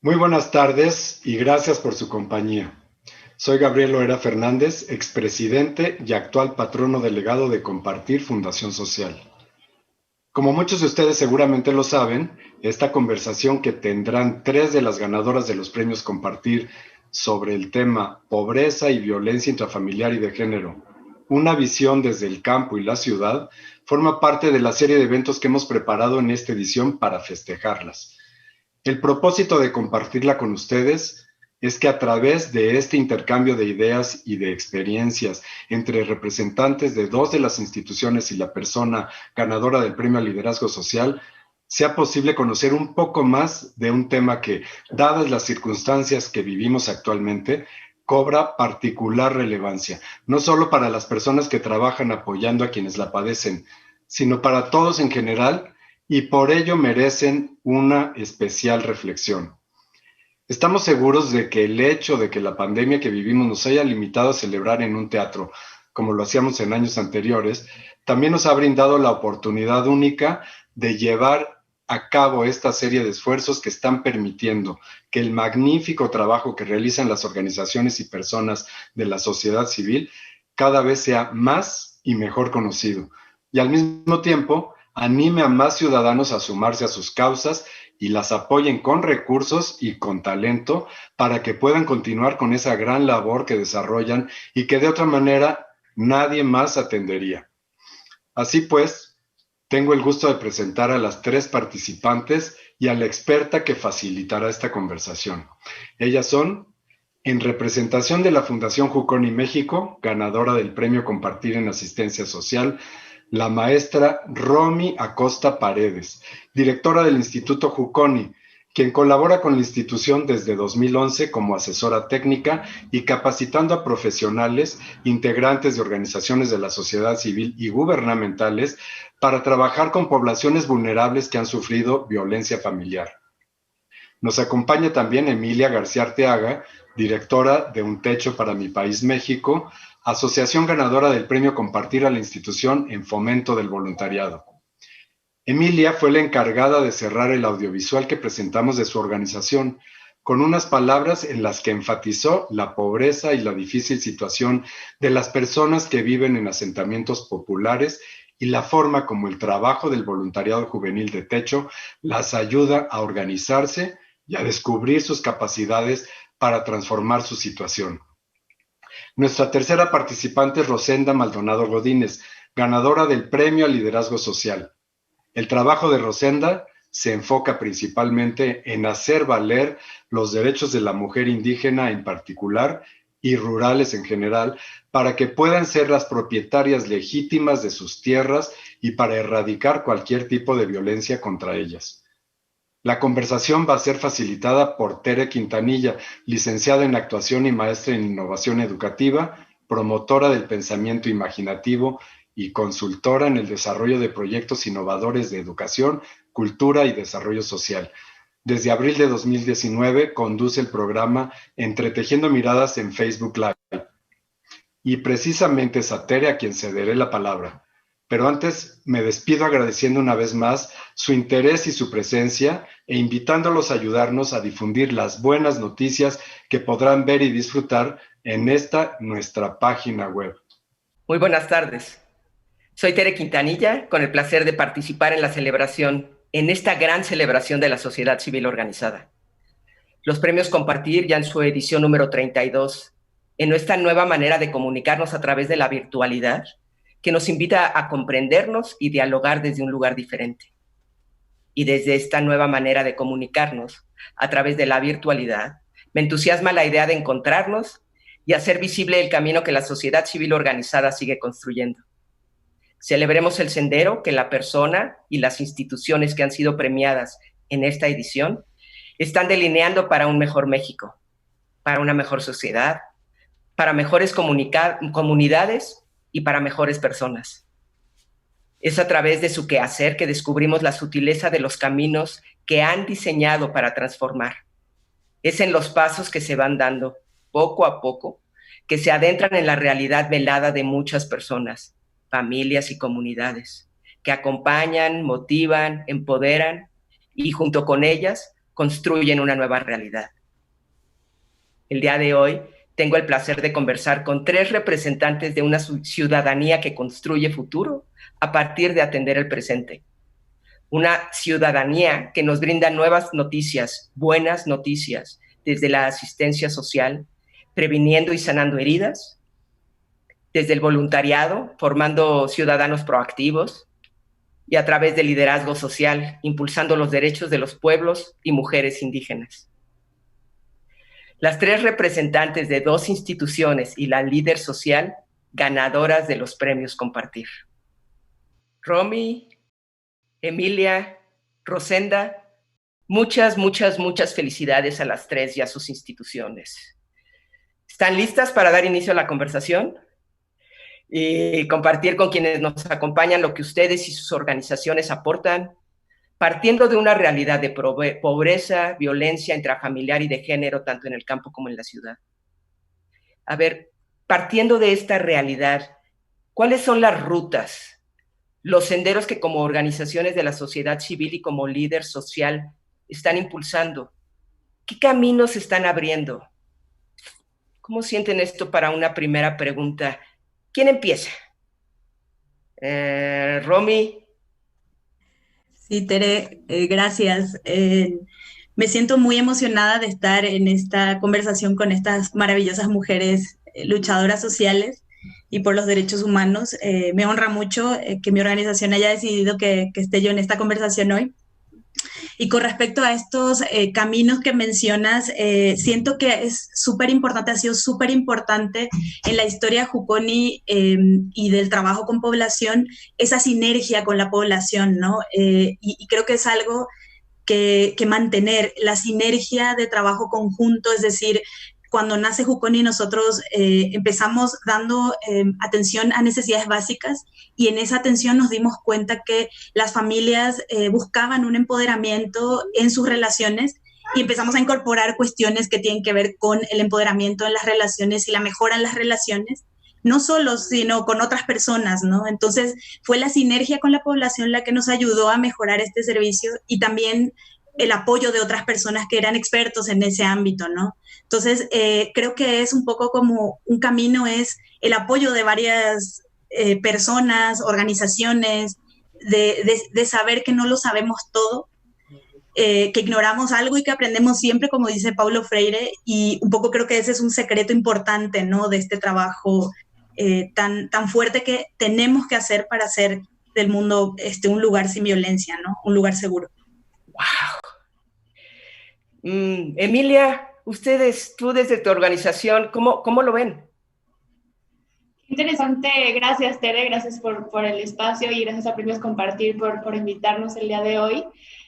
Muy buenas tardes y gracias por su compañía. Soy Gabriel Loera Fernández, expresidente y actual patrono delegado de Compartir Fundación Social. Como muchos de ustedes seguramente lo saben, esta conversación que tendrán tres de las ganadoras de los premios Compartir sobre el tema Pobreza y Violencia Intrafamiliar y de Género, una visión desde el campo y la ciudad, forma parte de la serie de eventos que hemos preparado en esta edición para festejarlas. El propósito de compartirla con ustedes es que a través de este intercambio de ideas y de experiencias entre representantes de dos de las instituciones y la persona ganadora del Premio al Liderazgo Social, sea posible conocer un poco más de un tema que, dadas las circunstancias que vivimos actualmente, cobra particular relevancia, no solo para las personas que trabajan apoyando a quienes la padecen, sino para todos en general, y por ello merecen una especial reflexión. Estamos seguros de que el hecho de que la pandemia que vivimos nos haya limitado a celebrar en un teatro, como lo hacíamos en años anteriores, también nos ha brindado la oportunidad única de llevar a cabo esta serie de esfuerzos que están permitiendo que el magnífico trabajo que realizan las organizaciones y personas de la sociedad civil cada vez sea más y mejor conocido. Y al mismo tiempo, anime a más ciudadanos a sumarse a sus causas y las apoyen con recursos y con talento para que puedan continuar con esa gran labor que desarrollan y que de otra manera nadie más atendería. Así pues, tengo el gusto de presentar a las tres participantes y a la experta que facilitará esta conversación. Ellas son, en representación de la Fundación Juconi México, ganadora del Premio Compartir en Asistencia Social, la maestra Romy Acosta Paredes, directora del Instituto Juconi, quien colabora con la institución desde 2011 como asesora técnica y capacitando a profesionales, integrantes de organizaciones de la sociedad civil y gubernamentales para trabajar con poblaciones vulnerables que han sufrido violencia familiar. Nos acompaña también Emilia García Arteaga, directora de Un Techo para mi País México, asociación ganadora del premio Compartir a la institución en fomento del voluntariado. Emilia fue la encargada de cerrar el audiovisual que presentamos de su organización, con unas palabras en las que enfatizó la pobreza y la difícil situación de las personas que viven en asentamientos populares y la forma como el trabajo del voluntariado juvenil de Techo las ayuda a organizarse y a descubrir sus capacidades para transformar su situación. Nuestra tercera participante es Rosenda Maldonado Godínez, ganadora del Premio al Liderazgo Social. El trabajo de Rosenda se enfoca principalmente en hacer valer los derechos de la mujer indígena en particular y rurales en general, para que puedan ser las propietarias legítimas de sus tierras y para erradicar cualquier tipo de violencia contra ellas. La conversación va a ser facilitada por Tere Quintanilla, licenciada en actuación y maestra en innovación educativa, promotora del pensamiento imaginativo y consultora en el desarrollo de proyectos innovadores de educación, cultura y desarrollo social. Desde abril de 2019 conduce el programa Entretejiendo Miradas en Facebook Live. Y precisamente es a Tere a quien cederé la palabra. Pero antes me despido agradeciendo una vez más su interés y su presencia e invitándolos a ayudarnos a difundir las buenas noticias que podrán ver y disfrutar en esta nuestra página web. Muy buenas tardes. Soy Tere Quintanilla, con el placer de participar en la celebración, en esta gran celebración de la sociedad civil organizada. Los premios Compartir ya en su edición número 32, en esta nueva manera de comunicarnos a través de la virtualidad, que nos invita a comprendernos y dialogar desde un lugar diferente. Y desde esta nueva manera de comunicarnos a través de la virtualidad, me entusiasma la idea de encontrarnos y hacer visible el camino que la sociedad civil organizada sigue construyendo. Celebremos el sendero que la persona y las instituciones que han sido premiadas en esta edición están delineando para un mejor México, para una mejor sociedad, para mejores comunidades y para mejores personas. Es a través de su quehacer que descubrimos la sutileza de los caminos que han diseñado para transformar. Es en los pasos que se van dando, poco a poco, que se adentran en la realidad velada de muchas personas, familias y comunidades, que acompañan, motivan, empoderan y junto con ellas construyen una nueva realidad. El día de hoy tengo el placer de conversar con 3 representantes de una ciudadanía que construye futuro a partir de atender el presente. Una ciudadanía que nos brinda nuevas noticias, buenas noticias, desde la asistencia social, previniendo y sanando heridas, desde el voluntariado, formando ciudadanos proactivos, y a través del liderazgo social, impulsando los derechos de los pueblos y mujeres indígenas. Las 3 representantes de 2 instituciones y la líder social ganadoras de los premios Compartir. Romy, Emilia, Rosenda, muchas felicidades a las 3 y a sus instituciones. ¿Están listas para dar inicio a la conversación? Y compartir con quienes nos acompañan lo que ustedes y sus organizaciones aportan, partiendo de una realidad de pobreza, violencia intrafamiliar y de género, tanto en el campo como en la ciudad. A ver, partiendo de esta realidad, ¿cuáles son las rutas, los senderos que como organizaciones de la sociedad civil y como líder social están impulsando? ¿Qué caminos están abriendo? ¿Cómo sienten esto para una primera pregunta? ¿Quién empieza? Romy. Sí, Tere, gracias. Me siento muy emocionada de estar en esta conversación con estas maravillosas mujeres luchadoras sociales y por los derechos humanos. Me honra mucho que mi organización haya decidido que esté yo en esta conversación hoy. Y con respecto a estos caminos que mencionas, siento que es súper importante, ha sido súper importante en la historia Juconi y del trabajo con población, esa sinergia con la población, ¿no? Y creo que es algo que mantener, la sinergia de trabajo conjunto, es decir, cuando nace Juconi nosotros empezamos dando atención a necesidades básicas y en esa atención nos dimos cuenta que las familias buscaban un empoderamiento en sus relaciones y empezamos a incorporar cuestiones que tienen que ver con el empoderamiento en las relaciones y la mejora en las relaciones, no solo, sino con otras personas, ¿no? Entonces fue la sinergia con la población la que nos ayudó a mejorar este servicio y también el apoyo de otras personas que eran expertos en ese ámbito, ¿no? Entonces, creo que es un poco como un camino, es el apoyo de varias personas, organizaciones, de saber que no lo sabemos todo, que ignoramos algo y que aprendemos siempre, como dice Paulo Freire, y un poco creo que ese es un secreto importante, ¿no? De este trabajo tan fuerte que tenemos que hacer para hacer del mundo un lugar sin violencia, ¿no? Un lugar seguro. ¡Wow! Emilia, tú desde tu organización, ¿cómo lo ven? Interesante, gracias Tere, gracias por el espacio y gracias a Premios Compartir por invitarnos el día de hoy.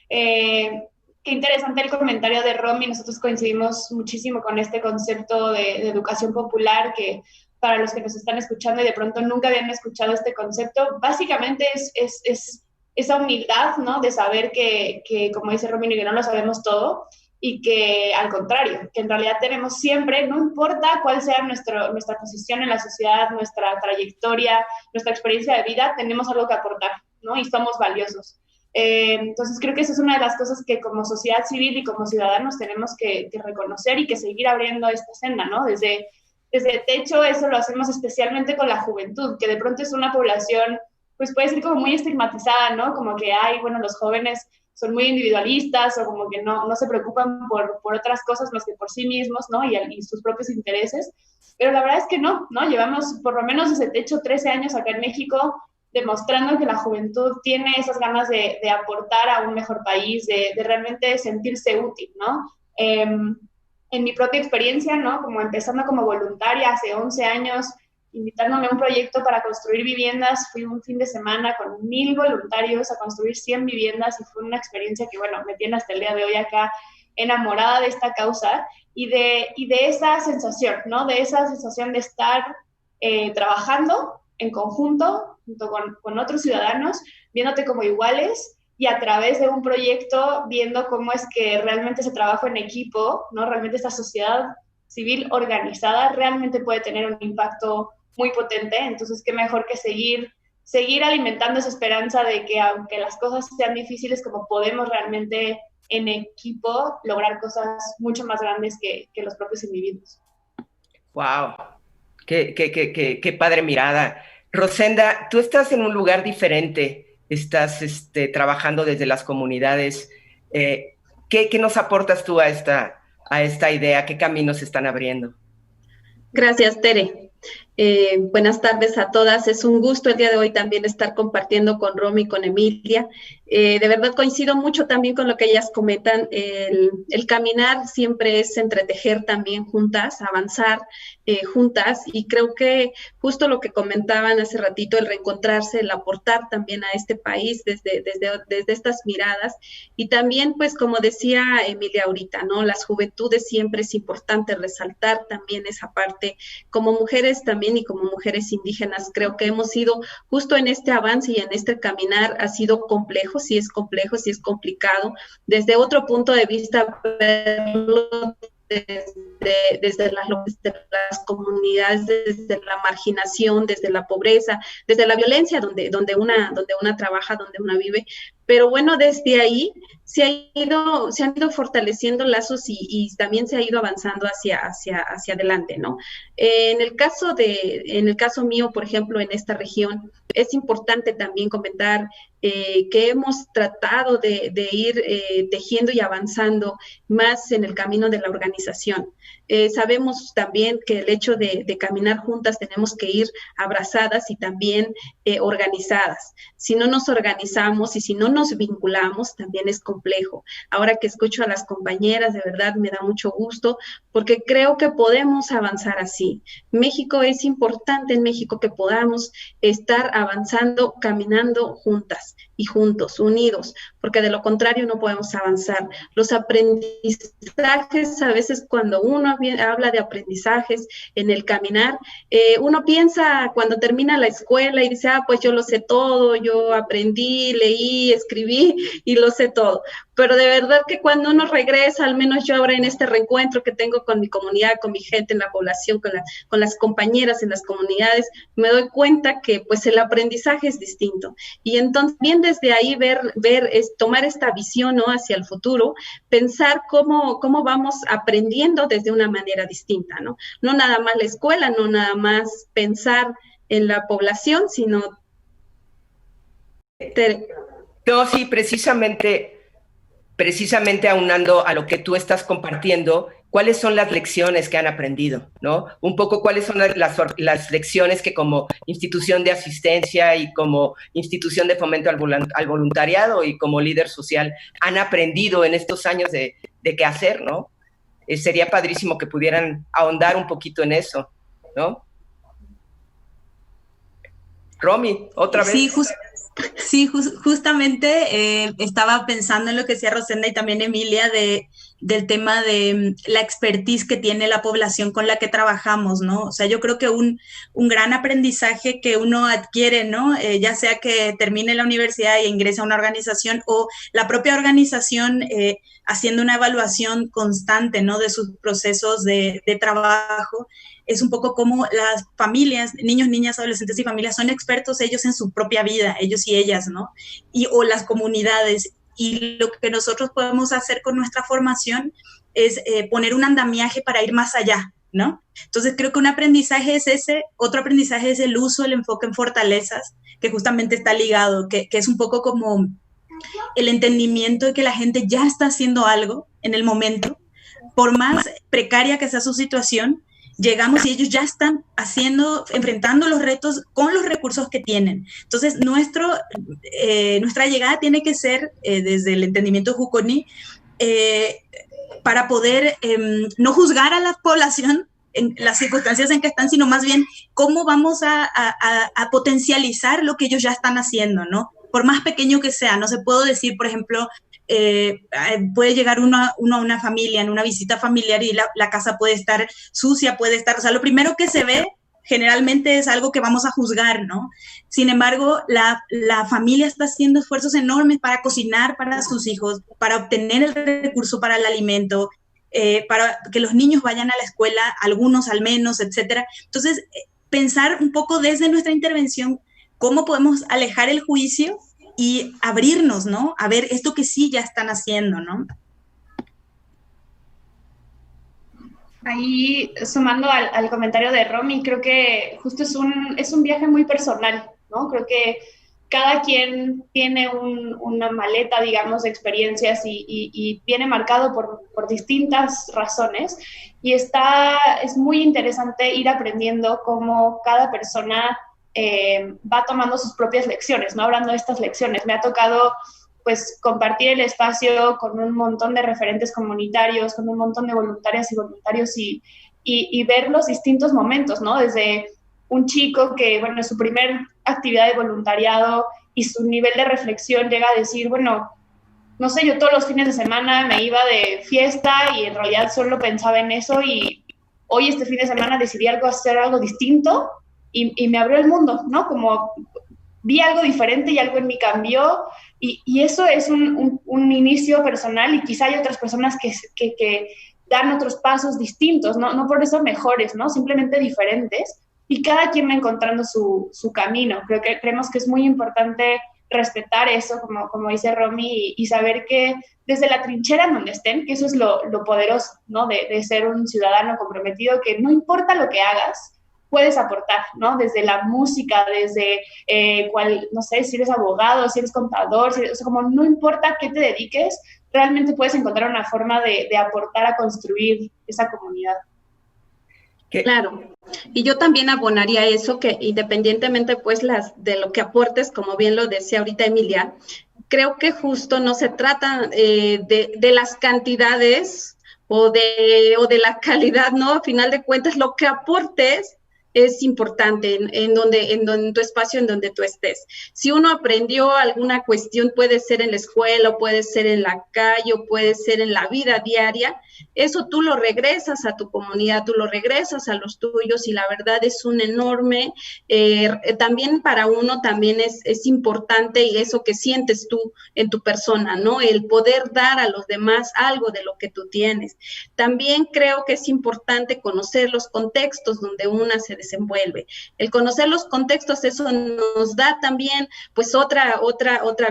Qué interesante el comentario de Romy, nosotros coincidimos muchísimo con este concepto de educación popular que para los que nos están escuchando y de pronto nunca habían escuchado este concepto, básicamente es esa humildad, ¿no? De saber que como dice Romy, que no lo sabemos todo, y que al contrario, que en realidad tenemos siempre, no importa cuál sea nuestra posición en la sociedad, nuestra trayectoria, nuestra experiencia de vida, tenemos algo que aportar, ¿no? Y somos valiosos. Entonces creo que esa es una de las cosas que como sociedad civil y como ciudadanos tenemos que reconocer y que seguir abriendo esta senda, ¿no? Desde el techo eso lo hacemos especialmente con la juventud, que de pronto es una población, pues puede ser como muy estigmatizada, ¿no? Como que, bueno, los jóvenes son muy individualistas o como que no se preocupan por otras cosas más que por sí mismos, ¿no? Y sus propios intereses. Pero la verdad es que no. Llevamos por lo menos desde Techo 13 años acá en México demostrando que la juventud tiene esas ganas de aportar a un mejor país, de realmente sentirse útil, ¿no? En mi propia experiencia, ¿no? Como empezando como voluntaria hace 11 años, invitándome a un proyecto para construir viviendas. Fui un fin de semana con 1,000 voluntarios a construir 100 viviendas y fue una experiencia que, bueno, me tiene hasta el día de hoy acá enamorada de esta causa y de esa sensación, ¿no? De esa sensación de estar trabajando en conjunto, junto con otros ciudadanos, viéndote como iguales y a través de un proyecto viendo cómo es que realmente ese trabajo en equipo, ¿no? Realmente esta sociedad civil organizada realmente puede tener un impacto muy potente. Entonces, qué mejor que seguir seguir alimentando esa esperanza de que aunque las cosas sean difíciles, como podemos realmente en equipo lograr cosas mucho más grandes que los propios individuos. ¡Wow! ¡Qué padre mirada! Rosenda, tú estás en un lugar diferente, estás trabajando desde las comunidades. ¿Qué nos aportas tú a esta idea? ¿Qué caminos se están abriendo? Gracias, Tere. Buenas tardes a todas. Es un gusto el día de hoy también estar compartiendo con Romy y con Emilia. De verdad coincido mucho también con lo que ellas comentan. El caminar siempre es entretejer también juntas, avanzar juntas, y creo que justo lo que comentaban hace ratito, el reencontrarse, el aportar también a este país desde estas miradas, y también pues como decía Emilia ahorita, ¿no? Las juventudes siempre es importante resaltar también esa parte. Como mujeres también y como mujeres indígenas, creo que hemos sido justo en este avance y en este caminar, ha sido complejo, sí es complicado, desde otro punto de vista verlo desde las comunidades, desde la marginación, desde la pobreza, desde la violencia donde una trabaja, donde una vive. Pero bueno, desde ahí se han ido fortaleciendo lazos y también se ha ido avanzando hacia adelante, ¿no? En el caso mío, por ejemplo, en esta región, es importante también comentar que hemos tratado de ir tejiendo y avanzando más en el camino de la organización. Sabemos también que el hecho de caminar juntas tenemos que ir abrazadas y también organizadas. Si no nos organizamos y si no nos vinculamos, también es complejo. Ahora que escucho a las compañeras, de verdad me da mucho gusto, porque creo que podemos avanzar así. México, es importante en México que podamos estar avanzando, caminando juntas y juntos, unidos, porque de lo contrario no podemos avanzar. Los aprendizajes, a veces cuando uno habla de aprendizajes en el caminar, uno piensa cuando termina la escuela y dice, pues yo lo sé todo, yo aprendí, leí, escribí y lo sé todo. Pero de verdad que cuando uno regresa, al menos yo ahora en este reencuentro que tengo con mi comunidad, con mi gente en la población, con las compañeras en las comunidades, me doy cuenta que pues el aprendizaje es distinto. Y entonces bien desde ahí tomar esta visión, ¿no?, hacia el futuro, pensar cómo vamos aprendiendo desde una manera distinta, ¿no? No nada más la escuela, no nada más pensar en la población, sino... No, sí, precisamente aunando a lo que tú estás compartiendo, ¿cuáles son las lecciones que han aprendido, ¿no? Un poco cuáles son las lecciones que como institución de asistencia y como institución de fomento al voluntariado y como líder social han aprendido en estos años de qué hacer, ¿no? Sería padrísimo que pudieran ahondar un poquito en eso, ¿no? Romy, otra vez. Sí, justamente estaba pensando en lo que decía Rosenda y también Emilia del tema de la expertise que tiene la población con la que trabajamos, ¿no? O sea, yo creo que un gran aprendizaje que uno adquiere, ¿no? Ya sea que termine la universidad y ingrese a una organización o la propia organización haciendo una evaluación constante, ¿no?, de sus procesos de trabajo. Es un poco como las familias, niños, niñas, adolescentes y familias son expertos ellos en su propia vida, ellos y ellas, ¿no? O las comunidades. Y lo que nosotros podemos hacer con nuestra formación es poner un andamiaje para ir más allá, ¿no? Entonces creo que un aprendizaje es ese, otro aprendizaje es el uso, el enfoque en fortalezas, que justamente está ligado, que es un poco como el entendimiento de que la gente ya está haciendo algo en el momento, por más precaria que sea su situación, llegamos y ellos ya están enfrentando los retos con los recursos que tienen. Entonces, nuestra llegada tiene que ser desde el entendimiento juconi para poder no juzgar a la población en las circunstancias en que están, sino más bien cómo vamos a potencializar lo que ellos ya están haciendo, ¿no? Por más pequeño que sea, no se puede decir, por ejemplo, puede llegar uno a una familia en una visita familiar y la casa puede estar sucia, o sea, lo primero que se ve generalmente es algo que vamos a juzgar, ¿no? Sin embargo, la familia está haciendo esfuerzos enormes para cocinar para sus hijos, para obtener el recurso para el alimento, para que los niños vayan a la escuela, algunos al menos, etcétera. Entonces, pensar un poco desde nuestra intervención cómo podemos alejar el juicio y abrirnos, ¿no? A ver esto que sí ya están haciendo, ¿no? Ahí, sumando al comentario de Romy, creo que justo es un viaje muy personal, ¿no? Creo que cada quien tiene una maleta, digamos, de experiencias y viene marcado por distintas razones. Y es muy interesante ir aprendiendo cómo cada persona va tomando sus propias lecciones, ¿no? Hablando de estas lecciones, me ha tocado pues compartir el espacio con un montón de referentes comunitarios, con un montón de voluntarias y voluntarios y ver los distintos momentos, ¿no? Desde un chico que, bueno, es su primer actividad de voluntariado y su nivel de reflexión llega a decir, bueno, no sé, yo todos los fines de semana me iba de fiesta y en realidad solo pensaba en eso y hoy este fin de semana decidí hacer algo distinto y me abrió el mundo, ¿no? Como vi algo diferente y algo en mí cambió y eso es un inicio personal y quizá hay otras personas que dan otros pasos distintos, no por eso mejores, ¿no? Simplemente diferentes y cada quien va encontrando su camino. Creemos que es muy importante respetar eso, como dice Romy, y saber que desde la trinchera en donde estén, que eso es lo poderoso, ¿no? De ser un ciudadano comprometido, que no importa lo que hagas, puedes aportar, ¿no? Desde la música, desde no sé, si eres abogado, si eres contador, o sea, como no importa qué te dediques, realmente puedes encontrar una forma de aportar a construir esa comunidad. Claro, y yo también abonaría eso, que independientemente pues de lo que aportes, como bien lo decía ahorita Emilia, creo que justo no se trata de las cantidades o de la calidad, ¿no? A final de cuentas, lo que aportes es importante en tu espacio, en donde tú estés. Si uno aprendió alguna cuestión, puede ser en la escuela, o puede ser en la calle, o puede ser en la vida diaria, eso tú lo regresas a tu comunidad, tú lo regresas a los tuyos, y la verdad es un enorme, también para uno también es importante, y eso que sientes tú en tu persona, ¿no? El poder dar a los demás algo de lo que tú tienes. También creo que es importante conocer los contextos donde una se desenvuelve. El conocer los contextos, eso nos da también pues otra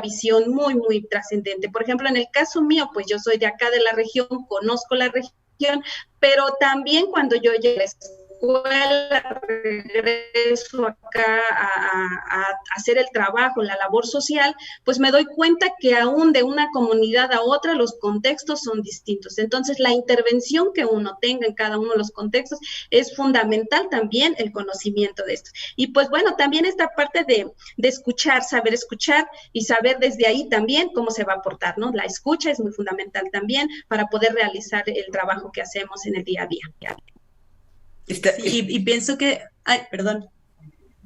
visión muy, muy trascendente. Por ejemplo, en el caso mío, pues yo soy de acá de la región, conozco la región, pero también cuando yo llegué a la escuela, regreso acá a hacer el trabajo, la labor social, pues me doy cuenta que aún de una comunidad a otra los contextos son distintos. Entonces, la intervención que uno tenga en cada uno de los contextos es fundamental también el conocimiento de esto. Y pues bueno, también esta parte de escuchar, saber escuchar y saber desde ahí también cómo se va a aportar, ¿no? La escucha es muy fundamental también para poder realizar el trabajo que hacemos en el día a día. Sí, y pienso que,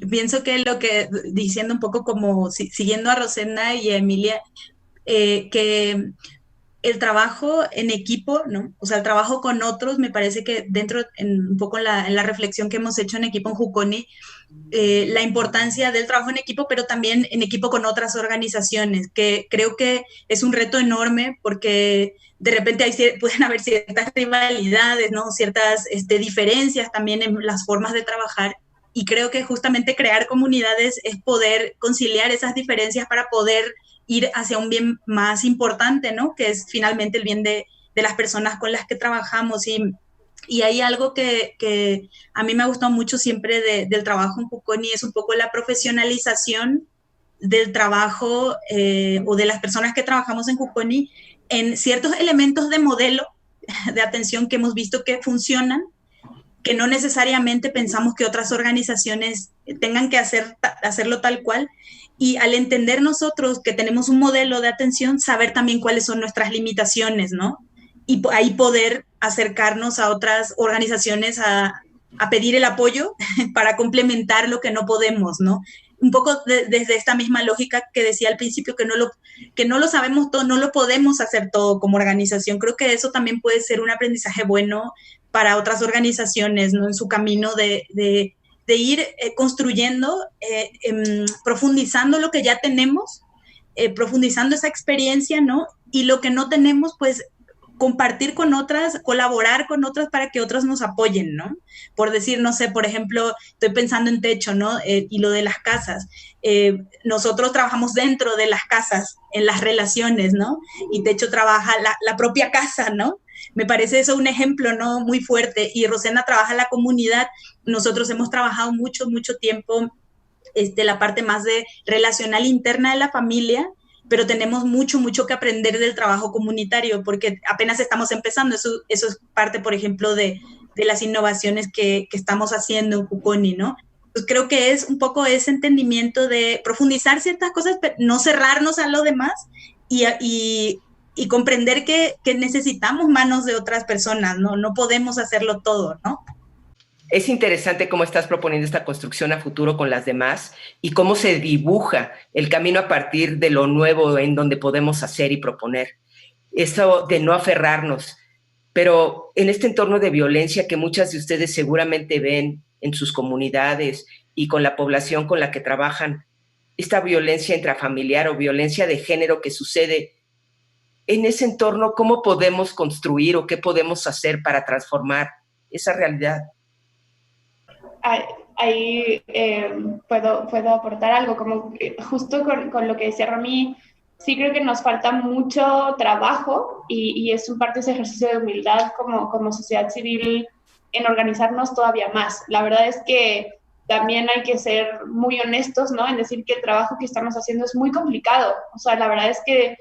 pienso que diciendo un poco como siguiendo a Rosenda y a Emilia, que el trabajo en equipo, ¿no? O sea, el trabajo con otros, me parece que un poco en la reflexión que hemos hecho en equipo en Juconi, la importancia del trabajo en equipo, pero también en equipo con otras organizaciones, que creo que es un reto enorme porque de repente pueden haber ciertas rivalidades, ¿no? Ciertas diferencias también en las formas de trabajar, y creo que justamente crear comunidades es poder conciliar esas diferencias para poder ir hacia un bien más importante, ¿no? Que es finalmente el bien de las personas con las que trabajamos. Y hay algo que a mí me ha gustado mucho siempre del trabajo en Juconi, es un poco la profesionalización del trabajo o de las personas que trabajamos en Juconi en ciertos elementos de modelo de atención que hemos visto que funcionan, que no necesariamente pensamos que otras organizaciones tengan que hacerlo tal cual, y al entender nosotros que tenemos un modelo de atención, saber también cuáles son nuestras limitaciones, ¿no? Y ahí poder acercarnos a otras organizaciones a pedir el apoyo para complementar lo que no podemos, ¿no? Un poco desde esta misma lógica que decía al principio, que no lo sabemos todo, no lo podemos hacer todo como organización. Creo que eso también puede ser un aprendizaje bueno para otras organizaciones, ¿no? En su camino de ir construyendo, profundizando lo que ya tenemos, profundizando esa experiencia, ¿no? Y lo que no tenemos, pues compartir con otras, colaborar con otras para que otros nos apoyen, ¿no? Por decir, no sé, por ejemplo, estoy pensando en techo, ¿no? Y lo de las casas. Nosotros trabajamos dentro de las casas, en las relaciones, ¿no? Y techo trabaja la propia casa, ¿no? Me parece eso un ejemplo, ¿no? Muy fuerte. Y Rosena trabaja en la comunidad. Nosotros hemos trabajado mucho tiempo la parte más de relacional interna de la familia, pero tenemos mucho que aprender del trabajo comunitario, porque apenas estamos empezando. Eso es parte, por ejemplo, de las innovaciones que estamos haciendo en Juconi, ¿no? Pues creo que es un poco ese entendimiento de profundizar ciertas cosas, pero no cerrarnos a lo demás y comprender que necesitamos manos de otras personas, ¿no? No podemos hacerlo todo, ¿no? Es interesante cómo estás proponiendo esta construcción a futuro con las demás y cómo se dibuja el camino a partir de lo nuevo en donde podemos hacer y proponer. Eso de no aferrarnos, pero en este entorno de violencia que muchas de ustedes seguramente ven en sus comunidades y con la población con la que trabajan, esta violencia intrafamiliar o violencia de género que sucede en ese entorno, ¿cómo podemos construir o qué podemos hacer para transformar esa realidad? Ahí puedo aportar algo, como justo con lo que decía Romy. Sí creo que nos falta mucho trabajo y es un parte de ese ejercicio de humildad como sociedad civil en organizarnos todavía más. La verdad es que también hay que ser muy honestos, ¿no? En decir que el trabajo que estamos haciendo es muy complicado. O sea, la verdad es que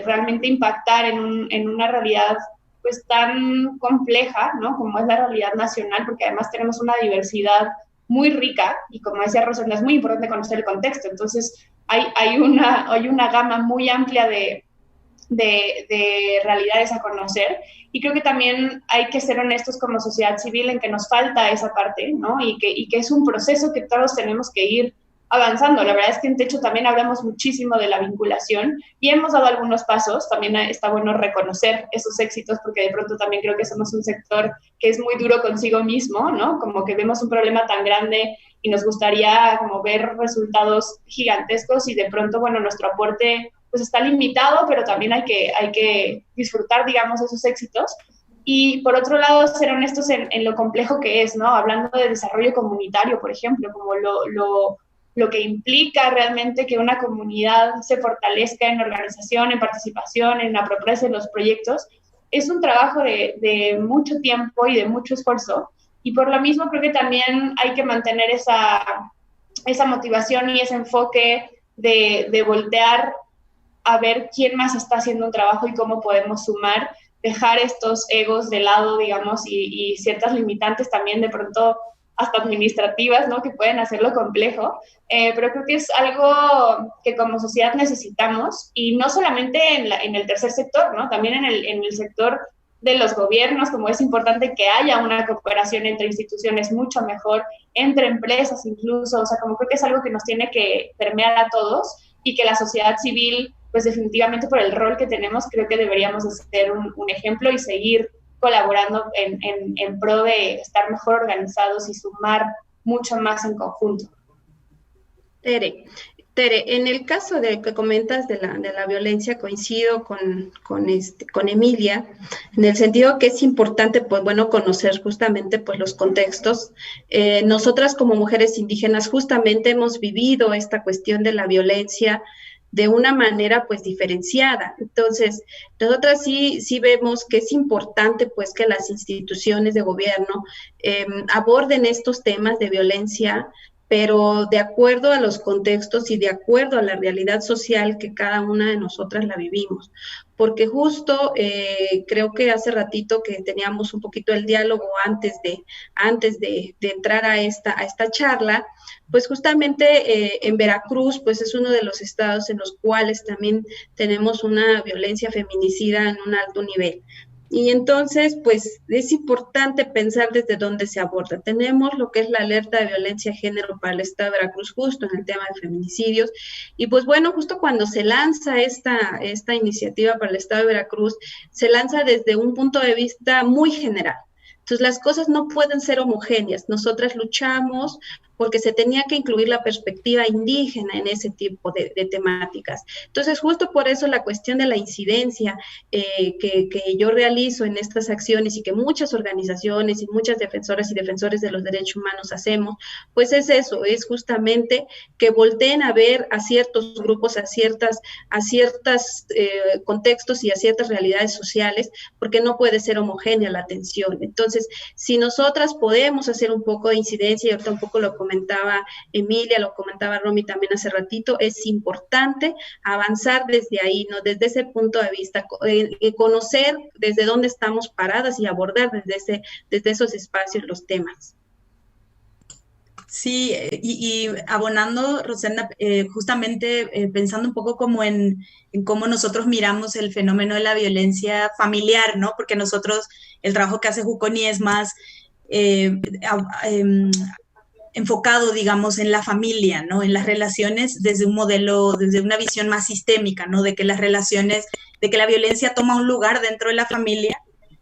realmente impactar en una realidad pues tan compleja, ¿no? Como es la realidad nacional, porque además tenemos una diversidad muy rica y como decía Rosenda, es muy importante conocer el contexto. Entonces hay una gama muy amplia de realidades a conocer y creo que también hay que ser honestos como sociedad civil en que nos falta esa parte, ¿no? Y que es un proceso que todos tenemos que ir avanzando. La verdad es que en Techo también hablamos muchísimo de la vinculación y hemos dado algunos pasos. También está bueno reconocer esos éxitos porque de pronto también creo que somos un sector que es muy duro consigo mismo, ¿no? Como que vemos un problema tan grande y nos gustaría como ver resultados gigantescos y de pronto, bueno, nuestro aporte pues está limitado, pero también hay que disfrutar, digamos, esos éxitos. Y por otro lado, ser honestos en lo complejo que es, ¿no? Hablando de desarrollo comunitario, por ejemplo, como lo que implica realmente que una comunidad se fortalezca en organización, en participación, en apropiarse de los proyectos, es un trabajo de mucho tiempo y de mucho esfuerzo. Y por lo mismo creo que también hay que mantener esa motivación y ese enfoque de voltear a ver quién más está haciendo un trabajo y cómo podemos sumar, dejar estos egos de lado, digamos, y ciertas limitantes también de pronto hasta administrativas, ¿no? Que pueden hacerlo complejo, pero creo que es algo que como sociedad necesitamos, y no solamente en el tercer sector, ¿no? También en el sector de los gobiernos, como es importante que haya una cooperación entre instituciones mucho mejor, entre empresas incluso, o sea, como creo que es algo que nos tiene que permear a todos, y que la sociedad civil, pues definitivamente por el rol que tenemos, creo que deberíamos ser un ejemplo y seguir colaborando en pro de estar mejor organizados y sumar mucho más en conjunto. Tere, en el caso de que comentas de la violencia, coincido con Emilia, en el sentido que es importante, pues bueno, conocer justamente pues los contextos. Nosotras como mujeres indígenas justamente hemos vivido esta cuestión de la violencia de una manera pues diferenciada. Entonces, nosotras sí vemos que es importante pues que las instituciones de gobierno aborden estos temas de violencia, pero de acuerdo a los contextos y de acuerdo a la realidad social que cada una de nosotras la vivimos. Porque justo creo que hace ratito que teníamos un poquito el diálogo antes de entrar a esta charla, pues justamente en Veracruz, pues es uno de los estados en los cuales también tenemos una violencia feminicida en un alto nivel. Y entonces, pues, es importante pensar desde dónde se aborda. Tenemos lo que es la alerta de violencia de género para el Estado de Veracruz, justo en el tema de feminicidios. Y pues bueno, justo cuando se lanza esta iniciativa para el Estado de Veracruz, se lanza desde un punto de vista muy general. Entonces, las cosas no pueden ser homogéneas. Nosotras luchamos porque se tenía que incluir la perspectiva indígena en ese tipo de temáticas. Entonces, justo por eso la cuestión de la incidencia que yo realizo en estas acciones y que muchas organizaciones y muchas defensoras y defensores de los derechos humanos hacemos, pues es eso, es justamente que volteen a ver a ciertos grupos, a ciertos contextos y a ciertas realidades sociales, porque no puede ser homogénea la atención. Entonces, si nosotras podemos hacer un poco de incidencia, y ahorita un poco lo comentaba Emilia, lo comentaba Romy también hace ratito, es importante avanzar desde ahí, ¿no? Desde ese punto de vista, conocer desde dónde estamos paradas y abordar desde esos espacios los temas. Sí, y abonando, Rosenda, justamente pensando un poco como en cómo nosotros miramos el fenómeno de la violencia familiar, ¿no? Porque nosotros, el trabajo que hace Juconi es más enfocado, digamos, en la familia, ¿no? En las relaciones desde un modelo, desde una visión más sistémica, ¿no? De que las relaciones, de que la violencia toma un lugar dentro de la familia,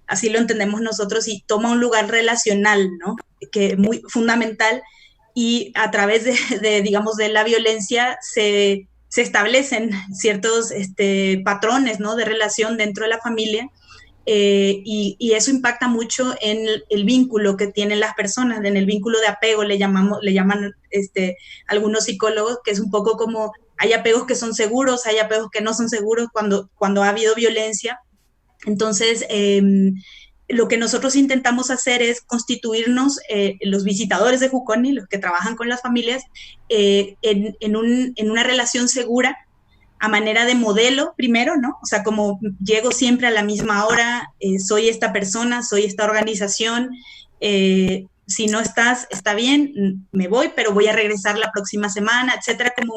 así lo entendemos nosotros, y toma un lugar relacional, ¿no? Que es muy fundamental, y a través digamos, de la violencia se establecen ciertos patrones, ¿no? De relación dentro de la familia, y eso impacta mucho en el vínculo que tienen las personas, en el vínculo de apego, le llaman algunos psicólogos, que es un poco como hay apegos que son seguros, hay apegos que no son seguros cuando ha habido violencia. Entonces, lo que nosotros intentamos hacer es constituirnos, los visitadores de Juconi, los que trabajan con las familias, en una relación segura, a manera de modelo primero, ¿no? O sea, como llego siempre a la misma hora, soy esta persona, soy esta organización, si no estás, está bien, me voy, pero voy a regresar la próxima semana, etcétera, como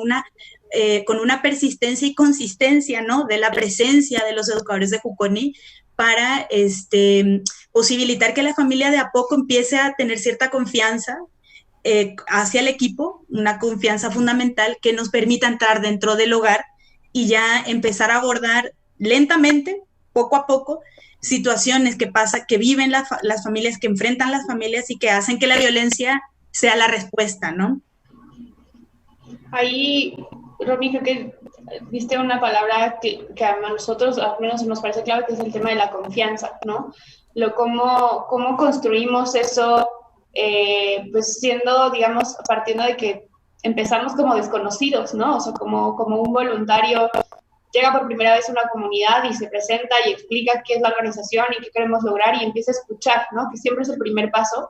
con una persistencia y consistencia, ¿no? De la presencia de los educadores de Juconi para posibilitar que la familia de a poco empiece a tener cierta confianza hacia el equipo, una confianza fundamental que nos permita entrar dentro del hogar y ya empezar a abordar lentamente, poco a poco, situaciones que viven las familias, que enfrentan las familias y que hacen que la violencia sea la respuesta, ¿no? Ahí, Romy, creo que diste una palabra que a nosotros, al menos nos parece clave, que es el tema de la confianza, ¿no? Cómo construimos eso, pues siendo, digamos, partiendo de que empezamos como desconocidos, ¿no? O sea, como un voluntario llega por primera vez a una comunidad y se presenta y explica qué es la organización y qué queremos lograr y empieza a escuchar, ¿no? Que siempre es el primer paso.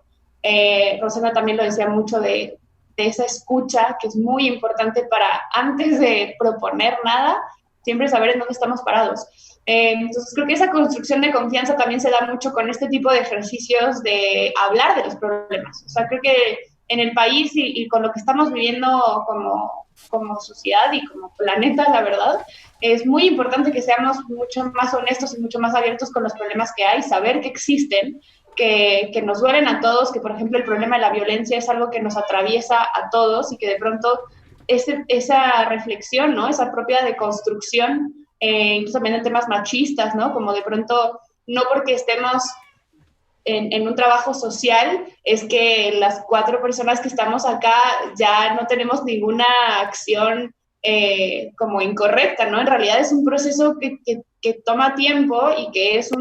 Rosana también lo decía mucho de esa escucha, que es muy importante para, antes de proponer nada, siempre saber en dónde estamos parados. Entonces, creo que esa construcción de confianza también se da mucho con este tipo de ejercicios de hablar de los problemas. O sea, creo que en el país y con lo que estamos viviendo como sociedad y como planeta, la verdad, es muy importante que seamos mucho más honestos y mucho más abiertos con los problemas que hay, saber que existen, que nos duelen a todos, que por ejemplo el problema de la violencia es algo que nos atraviesa a todos y que de pronto esa reflexión, ¿no? Esa propia deconstrucción, incluso también en temas machistas, ¿no? Como de pronto, no porque estemos en un trabajo social, es que las 4 personas que estamos acá ya no tenemos ninguna acción como incorrecta, ¿no? En realidad es un proceso que toma tiempo y que es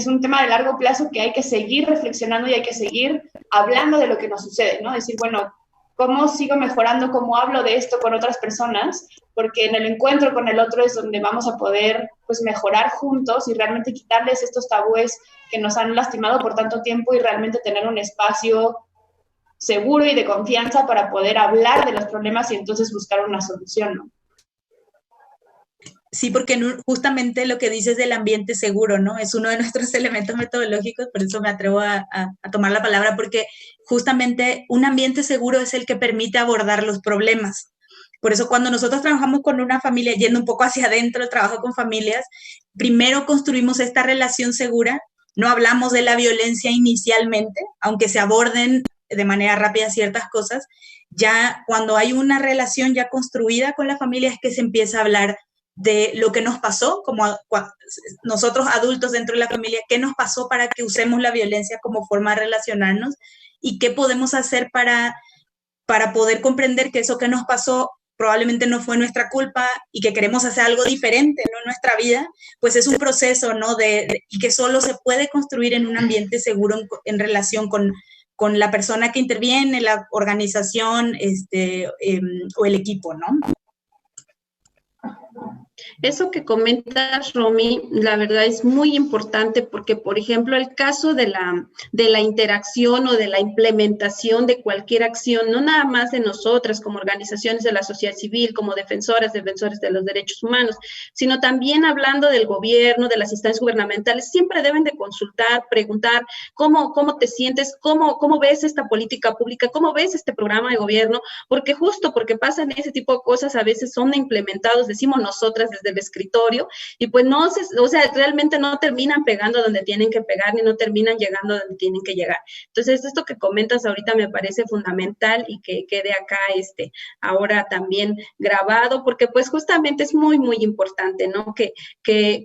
un tema de largo plazo que hay que seguir reflexionando y hay que seguir hablando de lo que nos sucede, ¿no? Decir, bueno, ¿cómo sigo mejorando? ¿Cómo hablo de esto con otras personas? Porque en el encuentro con el otro es donde vamos a poder, pues, mejorar juntos y realmente quitarles estos tabúes que nos han lastimado por tanto tiempo y realmente tener un espacio seguro y de confianza para poder hablar de los problemas y entonces buscar una solución, ¿no? Sí, porque justamente lo que dices del ambiente seguro, ¿no? Es uno de nuestros elementos metodológicos, por eso me atrevo a tomar la palabra, porque justamente un ambiente seguro es el que permite abordar los problemas. Por eso cuando nosotros trabajamos con una familia, yendo un poco hacia adentro, el trabajo con familias, primero construimos esta relación segura, no hablamos de la violencia inicialmente, aunque se aborden de manera rápida ciertas cosas, ya cuando hay una relación ya construida con la familia es que se empieza a hablar de lo que nos pasó, como nosotros adultos dentro de la familia, qué nos pasó para que usemos la violencia como forma de relacionarnos y qué podemos hacer para para poder comprender que eso que nos pasó probablemente no fue nuestra culpa y que queremos hacer algo diferente, ¿no? En nuestra vida, pues es un proceso, ¿no? Y que solo se puede construir en un ambiente seguro en relación con la persona que interviene, la organización, o el equipo, ¿no? Eso que comentas, Romy, la verdad es muy importante porque, por ejemplo, el caso de la interacción o de la implementación de cualquier acción, no nada más de nosotras como organizaciones de la sociedad civil, como defensores de los derechos humanos, sino también hablando del gobierno, de las instancias gubernamentales, siempre deben de consultar, preguntar cómo te sientes, cómo ves esta política pública, cómo ves este programa de gobierno, porque justo porque pasan ese tipo de cosas, a veces son implementados, decimos nosotras desde el escritorio, y pues realmente no terminan pegando donde tienen que pegar, ni no terminan llegando donde tienen que llegar. Entonces, esto que comentas ahorita me parece fundamental y que quede acá ahora también grabado, porque pues justamente es muy, muy importante, ¿no? Que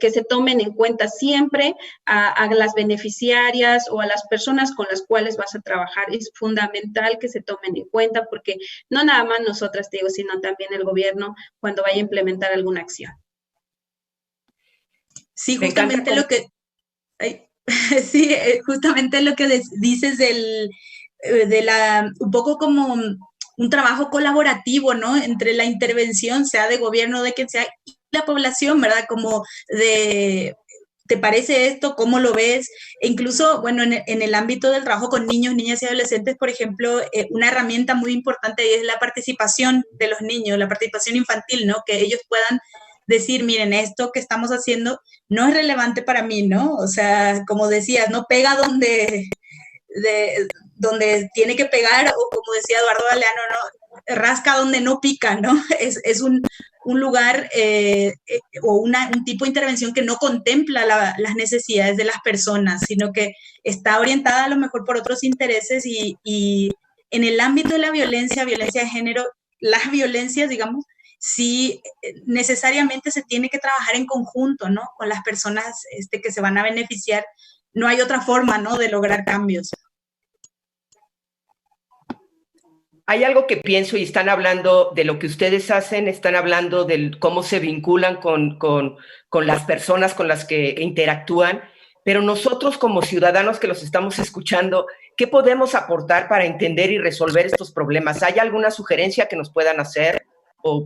se tomen en cuenta siempre a las beneficiarias o a las personas con las cuales vas a trabajar. Es fundamental que se tomen en cuenta, porque no nada más nosotras, digo, sino también el gobierno cuando vaya a implementar alguna acción. Sí, justamente lo que... sí, justamente lo que dices un poco como un trabajo colaborativo, ¿no? Entre la intervención, sea de gobierno, de quien sea, y la población, ¿verdad? Como ¿te parece esto? ¿Cómo lo ves? E incluso, bueno, en el ámbito del trabajo con niños, niñas y adolescentes, por ejemplo, una herramienta muy importante es la participación de los niños, la participación infantil, ¿no? Que ellos puedan decir, miren, esto que estamos haciendo no es relevante para mí, ¿no? O sea, como decías, no pega donde tiene que pegar, o como decía Eduardo Galeano, ¿no? Rasca donde no pica, ¿no? Es un lugar o un tipo de intervención que no contempla las necesidades de las personas, sino que está orientada a lo mejor por otros intereses y en el ámbito de la violencia de género, las violencias, digamos, sí necesariamente se tiene que trabajar en conjunto, ¿no? Con las personas que se van a beneficiar. No hay otra forma, ¿no? De lograr cambios. Hay algo que pienso, y están hablando de lo que ustedes hacen, están hablando de cómo se vinculan con las personas con las que interactúan, pero nosotros como ciudadanos que los estamos escuchando, ¿qué podemos aportar para entender y resolver estos problemas? ¿Hay alguna sugerencia que nos puedan hacer o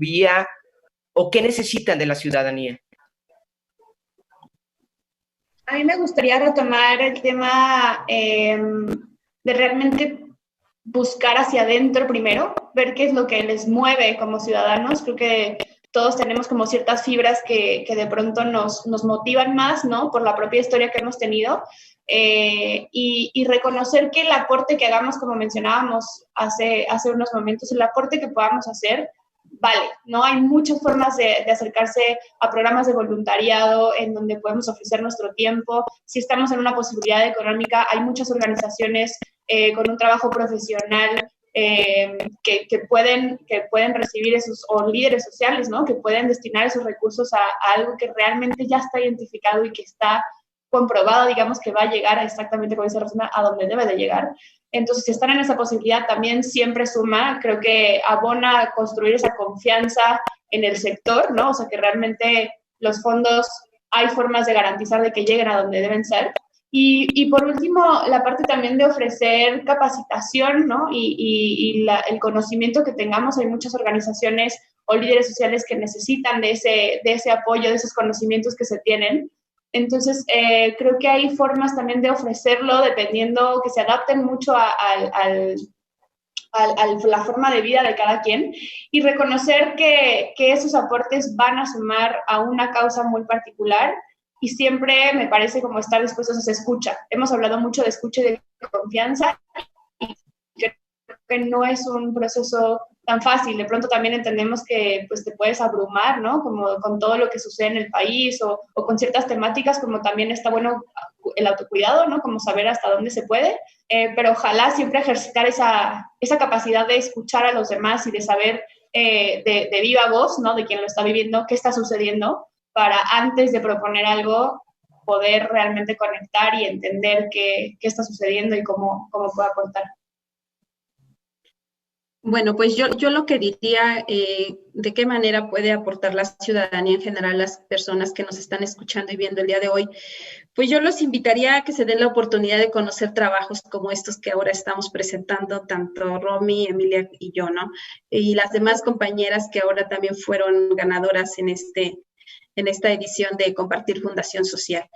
qué necesitan de la ciudadanía? A mí me gustaría retomar el tema de realmente buscar hacia adentro primero, ver qué es lo que les mueve como ciudadanos. Creo que todos tenemos como ciertas fibras que de pronto nos motivan más, ¿no? Por la propia historia que hemos tenido. Y reconocer que el aporte que hagamos, como mencionábamos hace unos momentos, el aporte que podamos hacer, vale, ¿no? Hay muchas formas de acercarse a programas de voluntariado en donde podemos ofrecer nuestro tiempo. Si estamos en una posibilidad económica, hay muchas organizaciones con un trabajo profesional que pueden recibir esos, o líderes sociales, ¿no? Que pueden destinar esos recursos a algo que realmente ya está identificado y que está comprobado, digamos, que va a llegar exactamente, como dice Rosana, a donde debe de llegar. Entonces, si están en esa posibilidad, también siempre suma, creo que abona a construir esa confianza en el sector, ¿no? O sea, que realmente los fondos hay formas de garantizar de que lleguen a donde deben ser. Y por último, la parte también de ofrecer capacitación, ¿no? El conocimiento que tengamos. Hay muchas organizaciones o líderes sociales que necesitan de ese apoyo, de esos conocimientos que se tienen. Entonces, creo que hay formas también de ofrecerlo, dependiendo, que se adapten mucho a la forma de vida de cada quien, y reconocer que esos aportes van a sumar a una causa muy particular, y siempre me parece como estar dispuestos a hacer escucha. Hemos hablado mucho de escucha y de confianza, y creo que no es un proceso tan fácil. De pronto también entendemos que pues te puedes abrumar, ¿no? Como con todo lo que sucede en el país o con ciertas temáticas, como también está bueno el autocuidado, ¿no? Como saber hasta dónde se puede, pero ojalá siempre ejercitar esa capacidad de escuchar a los demás y de saber de viva voz, ¿no? De quien lo está viviendo, qué está sucediendo, para antes de proponer algo poder realmente conectar y entender qué está sucediendo y cómo puede aportar. Bueno, pues yo lo que diría, de qué manera puede aportar la ciudadanía en general, las personas que nos están escuchando y viendo el día de hoy, pues yo los invitaría a que se den la oportunidad de conocer trabajos como estos que ahora estamos presentando, tanto Romy, Emilia y yo, ¿no? Y las demás compañeras que ahora también fueron ganadoras en esta edición de Compartir Fundación Social.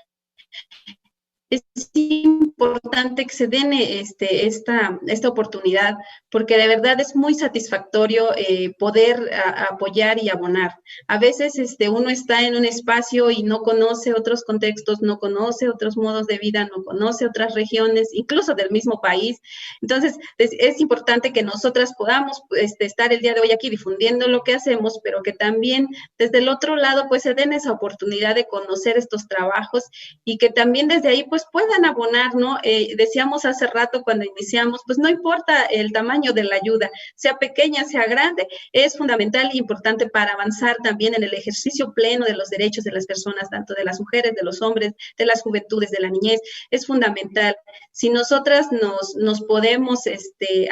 Es importante que se den esta oportunidad, porque de verdad es muy satisfactorio poder apoyar y abonar. A veces uno está en un espacio y no conoce otros contextos, no conoce otros modos de vida, no conoce otras regiones, incluso del mismo país. Entonces, es importante que nosotras podamos estar el día de hoy aquí difundiendo lo que hacemos, pero que también desde el otro lado pues se den esa oportunidad de conocer estos trabajos y que también desde ahí pues puedan abonar, ¿no? Decíamos hace rato cuando iniciamos, pues no importa el tamaño de la ayuda, sea pequeña, sea grande, es fundamental e importante para avanzar también en el ejercicio pleno de los derechos de las personas, tanto de las mujeres, de los hombres, de las juventudes, de la niñez, es fundamental. Si nosotras nos podemos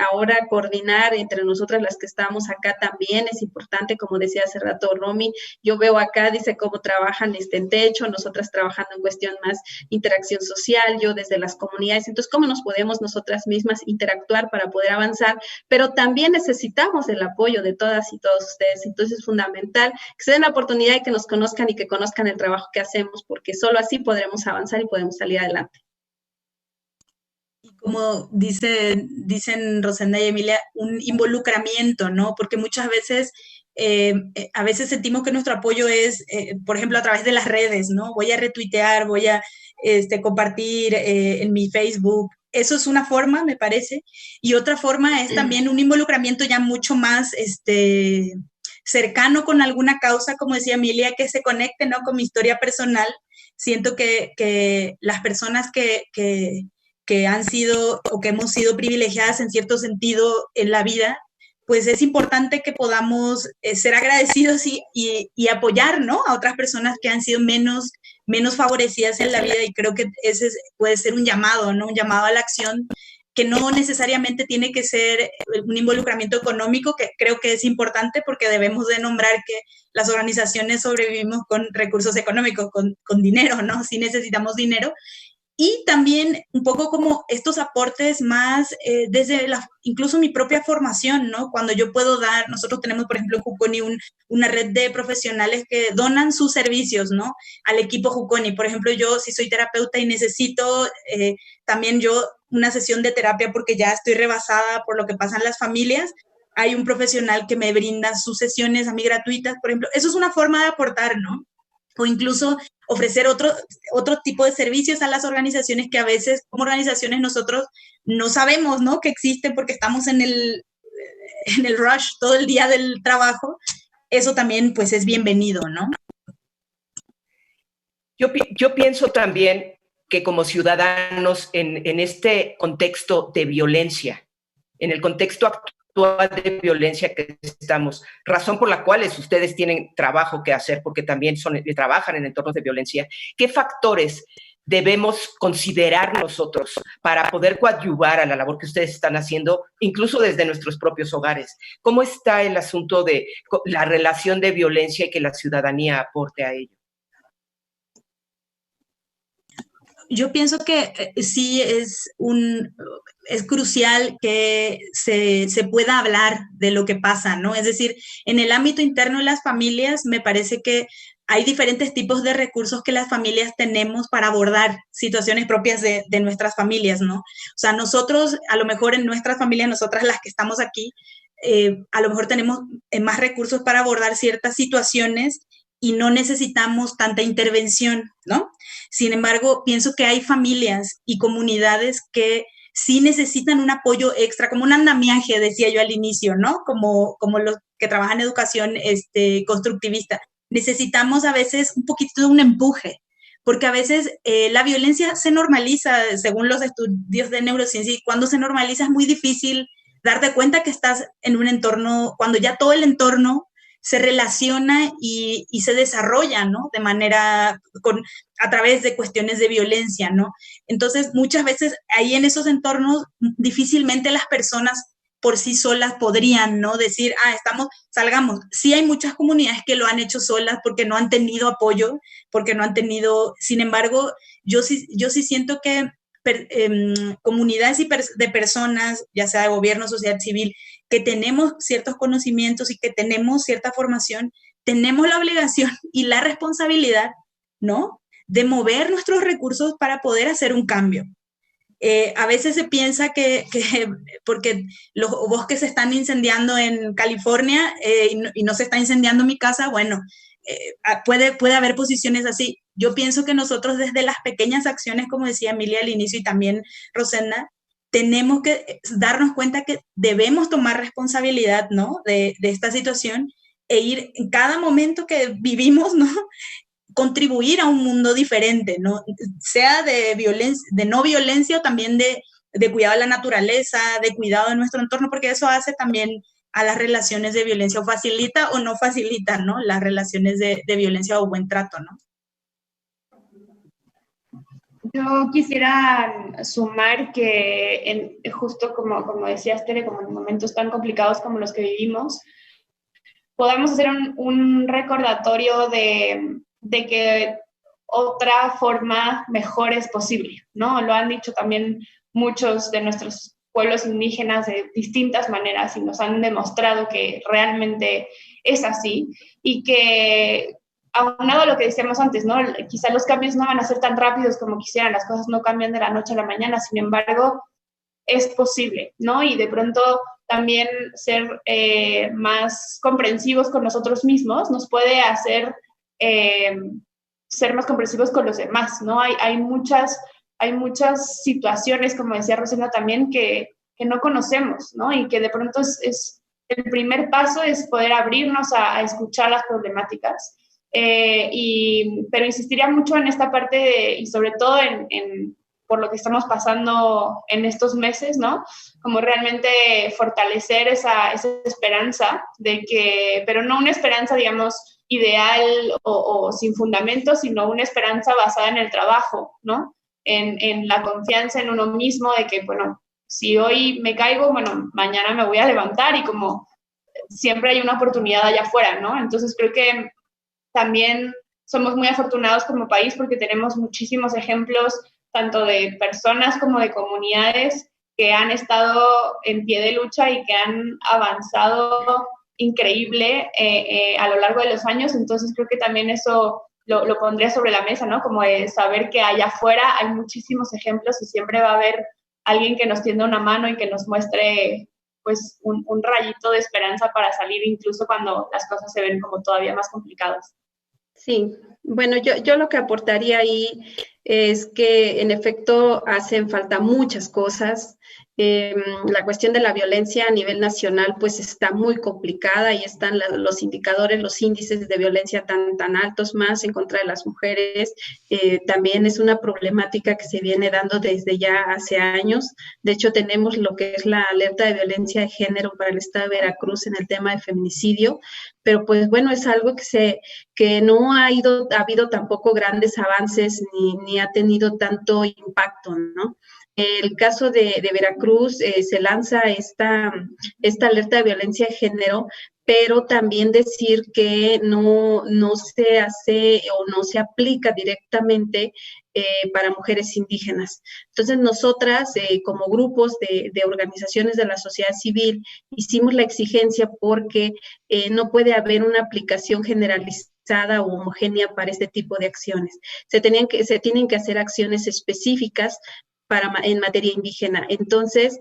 ahora coordinar entre nosotras las que estamos acá también, es importante, como decía hace rato Romy, yo veo acá, dice cómo trabajan en techo, nosotras trabajando en cuestión más interacción social, yo desde las comunidades, entonces cómo nos podemos nosotras mismas interactuar para poder avanzar, pero también necesitamos el apoyo de todas y todos ustedes, entonces es fundamental que se den la oportunidad de que nos conozcan y que conozcan el trabajo que hacemos, porque solo así podremos avanzar y podemos salir adelante. Y como dicen Rosenda y Emilia, un involucramiento, ¿no? Porque muchas veces a veces sentimos que nuestro apoyo es, por ejemplo, a través de las redes, ¿no? Voy a retuitear, voy a compartir en mi Facebook. Eso es una forma, me parece. Y otra forma es también un involucramiento ya mucho más cercano con alguna causa, como decía Emilia, que se conecte, ¿no? Con mi historia personal. Siento que las personas que han sido o que hemos sido privilegiadas en cierto sentido en la vida, pues es importante que podamos ser agradecidos y apoyar, ¿no? A otras personas que han sido menos favorecidas en la vida, y creo que ese puede ser un llamado, ¿no? Un llamado a la acción que no necesariamente tiene que ser un involucramiento económico, que creo que es importante porque debemos de nombrar que las organizaciones sobrevivimos con recursos económicos, con dinero, ¿no? Sí necesitamos dinero. Y también un poco como estos aportes más desde incluso mi propia formación, ¿no? Cuando yo puedo dar, nosotros tenemos, por ejemplo, en Juconi una red de profesionales que donan sus servicios, ¿no? Al equipo Juconi. Por ejemplo, yo si soy terapeuta y necesito también yo una sesión de terapia porque ya estoy rebasada por lo que pasan las familias, hay un profesional que me brinda sus sesiones a mí gratuitas, por ejemplo. Eso es una forma de aportar, ¿no? O incluso ofrecer otro tipo de servicios a las organizaciones que a veces como organizaciones nosotros no sabemos, ¿no? Que existen porque estamos en el rush todo el día del trabajo. Eso también pues es bienvenido, ¿no? Yo pienso también que como ciudadanos en este contexto de violencia, en el contexto actual de violencia que estamos, razón por la cual ustedes tienen trabajo que hacer porque también trabajan en entornos de violencia, ¿qué factores debemos considerar nosotros para poder coadyuvar a la labor que ustedes están haciendo, incluso desde nuestros propios hogares? ¿Cómo está el asunto de la relación de violencia y que la ciudadanía aporte a ello? Yo pienso que sí es crucial que se pueda hablar de lo que pasa, ¿no? Es decir, en el ámbito interno de las familias me parece que hay diferentes tipos de recursos que las familias tenemos para abordar situaciones propias de nuestras familias, ¿no? O sea, nosotros, a lo mejor en nuestras familias, nosotras las que estamos aquí, a lo mejor tenemos más recursos para abordar ciertas situaciones y no necesitamos tanta intervención, ¿no? Sin embargo, pienso que hay familias y comunidades que sí necesitan un apoyo extra, como un andamiaje, decía yo al inicio, ¿no? Como los que trabajan en educación constructivista. Necesitamos a veces un poquito de un empuje, porque a veces la violencia se normaliza, según los estudios de neurociencia, y cuando se normaliza es muy difícil darte cuenta que estás en un entorno, cuando ya todo el entorno se relaciona y se desarrolla, ¿no? De manera, a través de cuestiones de violencia, ¿no? Entonces, muchas veces ahí en esos entornos, difícilmente las personas por sí solas podrían, ¿no? Decir, salgamos. Sí hay muchas comunidades que lo han hecho solas porque no han tenido apoyo, porque no han tenido, sin embargo, yo sí siento que comunidades de personas, ya sea de gobierno, sociedad civil, que tenemos ciertos conocimientos y que tenemos cierta formación, tenemos la obligación y la responsabilidad, ¿no?, de mover nuestros recursos para poder hacer un cambio. A veces se piensa que porque los bosques se están incendiando en California y no se está incendiando mi casa, bueno, puede haber posiciones así. Yo pienso que nosotros desde las pequeñas acciones, como decía Emilia al inicio y también Rosenda, tenemos que darnos cuenta que debemos tomar responsabilidad, ¿no?, de esta situación e ir en cada momento que vivimos, ¿no?, contribuir a un mundo diferente, ¿no?, sea de violencia, de no violencia o también de cuidado de la naturaleza, de cuidado de nuestro entorno, porque eso hace también a las relaciones de violencia, o facilita o no facilita, ¿no?, las relaciones de violencia o buen trato, ¿no? Yo quisiera sumar que justo como decías, Tere, como en momentos tan complicados como los que vivimos, podamos hacer un recordatorio de que otra forma mejor es posible, ¿no? Lo han dicho también muchos de nuestros pueblos indígenas de distintas maneras y nos han demostrado que realmente es así y que, aunado a lo que decíamos antes, ¿no?, quizá los cambios no van a ser tan rápidos como quisieran, las cosas no cambian de la noche a la mañana, sin embargo, es posible, ¿no? Y de pronto también ser más comprensivos con nosotros mismos nos puede hacer ser más comprensivos con los demás, ¿no? Hay muchas situaciones, como decía Rosenda también, que no conocemos, ¿no? Y que de pronto es el primer paso es poder abrirnos a escuchar las problemáticas. Pero insistiría mucho en esta parte y sobre todo por lo que estamos pasando en estos meses, ¿no? Como realmente fortalecer esa esperanza de que, pero no una esperanza, digamos, ideal o sin fundamento, sino una esperanza basada en el trabajo, ¿no? En la confianza en uno mismo de que, bueno, si hoy me caigo, bueno, mañana me voy a levantar y como siempre hay una oportunidad allá afuera, ¿no? Entonces creo que también somos muy afortunados como país porque tenemos muchísimos ejemplos tanto de personas como de comunidades que han estado en pie de lucha y que han avanzado increíble a lo largo de los años. Entonces creo que también eso lo pondría sobre la mesa, ¿no? Como de saber que allá afuera hay muchísimos ejemplos y siempre va a haber alguien que nos tienda una mano y que nos muestre pues un rayito de esperanza para salir incluso cuando las cosas se ven como todavía más complicadas. Sí, bueno, yo lo que aportaría ahí es que en efecto hacen falta muchas cosas. La cuestión de la violencia a nivel nacional pues está muy complicada y están los indicadores, los índices de violencia tan altos, más en contra de las mujeres. También es una problemática que se viene dando desde ya hace años. De hecho, tenemos lo que es la alerta de violencia de género para el estado de Veracruz en el tema de feminicidio, pero pues bueno, es algo que no ha habido tampoco grandes avances ni ha tenido tanto impacto, ¿no? El caso de Veracruz se lanza esta alerta de violencia de género, pero también decir que no se hace o no se aplica directamente para mujeres indígenas. Entonces, nosotras, como grupos de organizaciones de la sociedad civil, hicimos la exigencia porque no puede haber una aplicación generalizada o homogénea para este tipo de acciones. Se tienen que hacer acciones específicas en materia indígena. Entonces,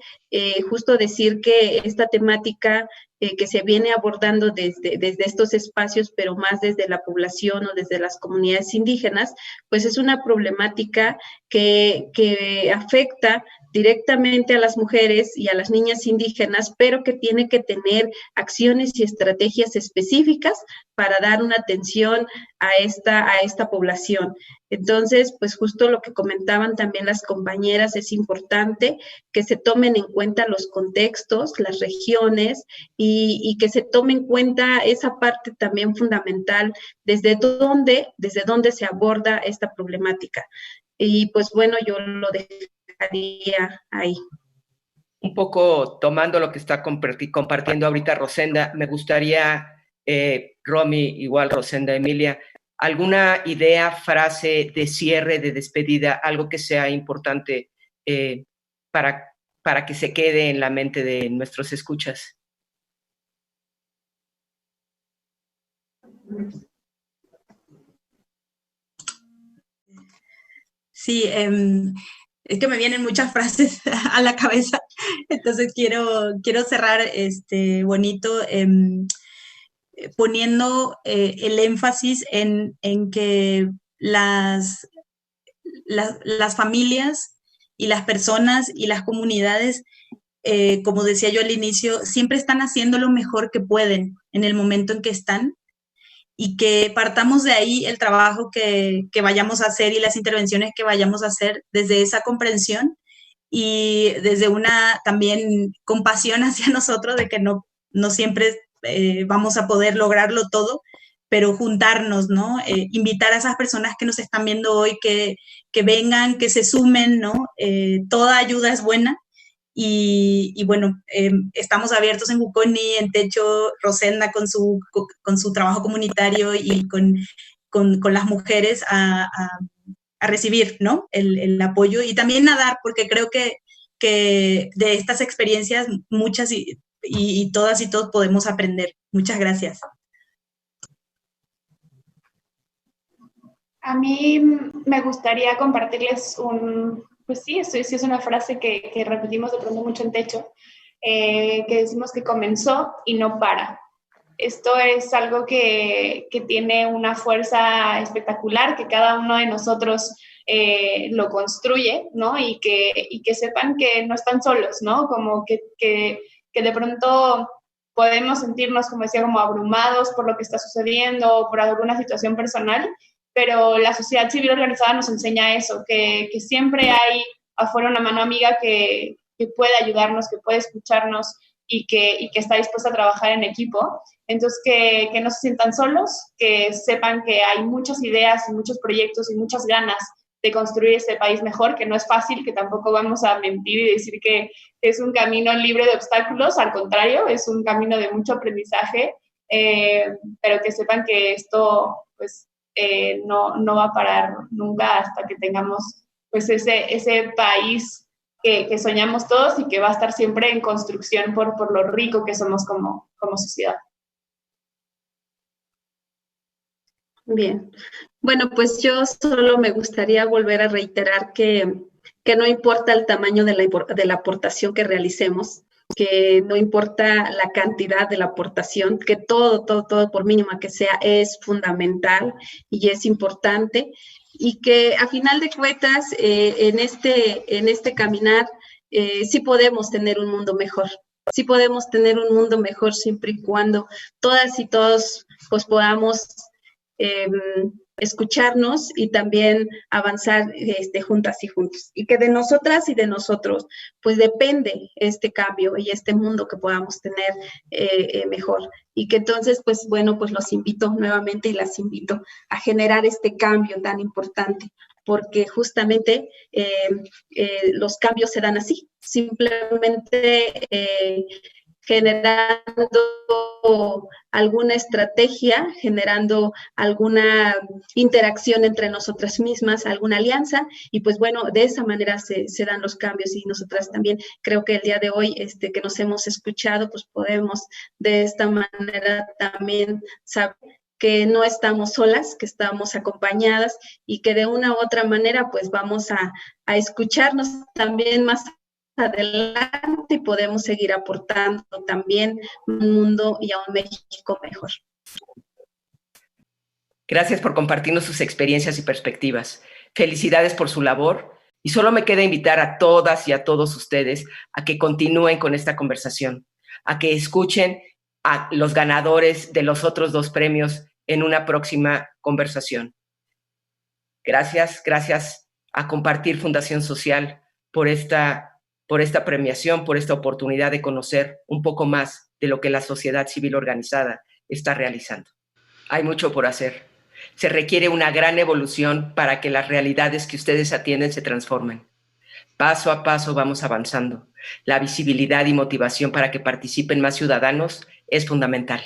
justo decir que esta temática que se viene abordando desde estos espacios, pero más desde la población o desde las comunidades indígenas, pues es una problemática que afecta directamente a las mujeres y a las niñas indígenas, pero que tiene que tener acciones y estrategias específicas para dar una atención a esta población. Entonces, pues justo lo que comentaban también las compañeras, es importante que se tomen en cuenta los contextos, las regiones y que se tome en cuenta esa parte también fundamental desde dónde se aborda esta problemática. Y pues bueno, yo lo dejaría ahí. un poco tomando lo que está compartiendo ahorita Rosenda, me gustaría, Romy, igual Rosenda, Emilia, alguna idea, frase de cierre, de despedida, algo que sea importante para que se quede en la mente de nuestros escuchas. Sí, es que me vienen muchas frases a la cabeza, entonces quiero cerrar bonito poniendo el énfasis en que las familias y las personas y las comunidades, como decía yo al inicio, siempre están haciendo lo mejor que pueden en el momento en que están, y que partamos de ahí el trabajo que vayamos a hacer y las intervenciones que vayamos a hacer desde esa comprensión y desde una también compasión hacia nosotros de que no siempre vamos a poder lograrlo todo, pero juntarnos, ¿no? Invitar a esas personas que nos están viendo hoy que vengan, que se sumen, ¿no? Toda ayuda es buena. Y bueno, estamos abiertos en Juconi, en Techo, Rosenda con su trabajo comunitario y con las mujeres a recibir, ¿no? El apoyo y también a dar, porque creo que de estas experiencias muchas y todas y todos podemos aprender. Muchas gracias. A mí me gustaría compartirles pues sí, esto sí es una frase que repetimos de pronto mucho en Techo, que decimos que comenzó y no para. Esto es algo que tiene una fuerza espectacular, que cada uno de nosotros lo construye, ¿no? Y que sepan que no están solos, ¿no? Como que de pronto podemos sentirnos, como decía, como abrumados por lo que está sucediendo, por alguna situación personal, pero la sociedad civil organizada nos enseña eso, que siempre hay afuera una mano amiga que puede ayudarnos, que puede escucharnos y que está dispuesta a trabajar en equipo. Entonces, que no se sientan solos, que sepan que hay muchas ideas y muchos proyectos y muchas ganas de construir este país mejor, que no es fácil, que tampoco vamos a mentir y decir que es un camino libre de obstáculos, al contrario, es un camino de mucho aprendizaje, pero que sepan que esto, pues, no va a parar nunca hasta que tengamos pues ese país que soñamos todos y que va a estar siempre en construcción por lo rico que somos como sociedad. Bien, bueno, pues yo solo me gustaría volver a reiterar que no importa el tamaño de la aportación que realicemos, que no importa la cantidad de la aportación, que todo, por mínima que sea, es fundamental y es importante, y que a final de cuentas, en este caminar, sí podemos tener un mundo mejor. Sí podemos tener un mundo mejor siempre y cuando todas y todos pues podamos escucharnos y también avanzar juntas y juntos. Y que de nosotras y de nosotros, pues depende este cambio y este mundo que podamos tener mejor. Y que entonces, pues bueno, pues los invito nuevamente y las invito a generar este cambio tan importante, porque justamente los cambios se dan así, simplemente generando alguna estrategia, generando alguna interacción entre nosotras mismas, alguna alianza, y pues bueno, de esa manera se dan los cambios. Y nosotras también creo que el día de hoy que nos hemos escuchado, pues podemos de esta manera también saber que no estamos solas, que estamos acompañadas y que de una u otra manera pues vamos a escucharnos también más adelante y podemos seguir aportando también un mundo y a un México mejor. Gracias por compartirnos sus experiencias y perspectivas. Felicidades por su labor y solo me queda invitar a todas y a todos ustedes a que continúen con esta conversación, a que escuchen a los ganadores de los otros 2 premios en una próxima conversación. Gracias a Compartir Fundación Social por esta premiación, por esta oportunidad de conocer un poco más de lo que la sociedad civil organizada está realizando. Hay mucho por hacer. Se requiere una gran evolución para que las realidades que ustedes atienden se transformen. Paso a paso vamos avanzando, La visibilidad y motivación para que participen más ciudadanos es fundamental.